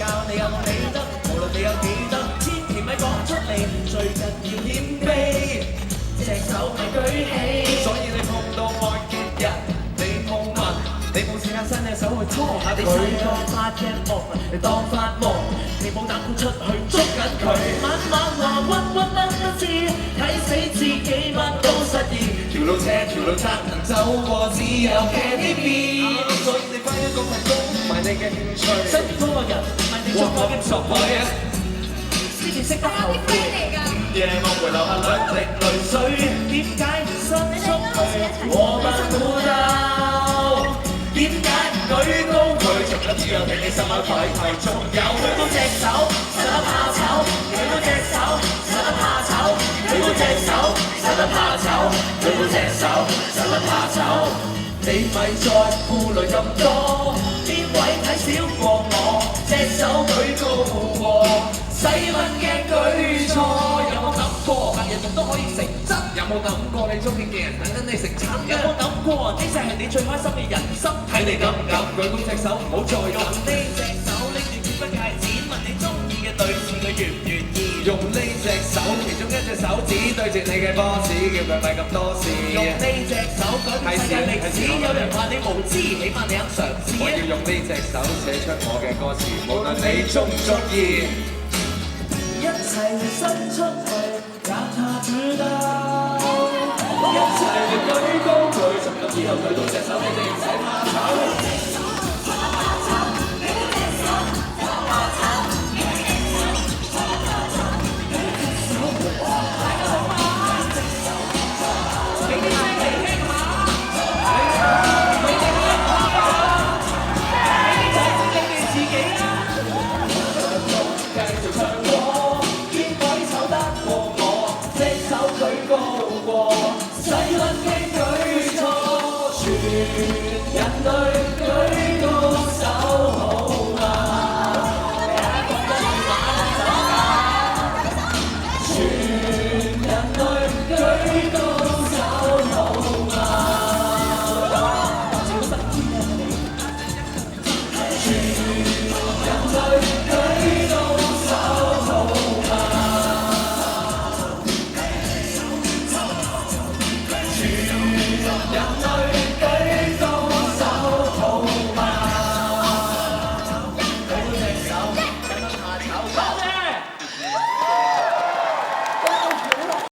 教你有理得，無論你有幾得，千祈咪講出嚟，最緊要謙卑，隻手咪舉起。所以你碰到愛嘅人，你冇問，你冇時間伸隻手去拖下佢。你當發嘅夢，你當發夢，你冇膽豁出去捉緊佢。晚晚話鬱鬱得得志，睇死自己乜都失意。條路斜條路窄，能走過只有 KTV。所以你返一個份工，唔係你嘅興趣。辛苦個人，唔係你做我嘅屬佢。先至識得後悔。午夜我會流下兩滴淚水，點解唔伸出去？我不估到，點解唔舉高佢？仲有只有俾你心口抬抬，仲有舉高隻手，實得怕醜；舉高隻手，實得怕醜；舉高隻手，實得怕醜；舉高隻手，實得怕醜。你咪再顧慮咁多，邊位睇小過我？隻手舉高過，使乜驚舉錯？有冇諗過白日夢都可以成真？有冇諗過你中意嘅人等緊你成親？有冇諗過呢隻係你最開心嘅人生？睇你敢唔敢舉高隻手，唔好再用呢隻手拎住結婚戒指，問你中意嘅對象佢願唔願意？用呢隻手，其中一隻手指對住你嘅 boss， 叫佢咪咁多事。用呢隻手改變世界歷史，有人話你無知，起碼你肯嘗試。我要用呢隻手寫出我嘅歌詞，無論你中唔中意，一齊伸出去，讓他知道。一齊舉高佢，從今以後舉到隻手，你哋唔使怕醜。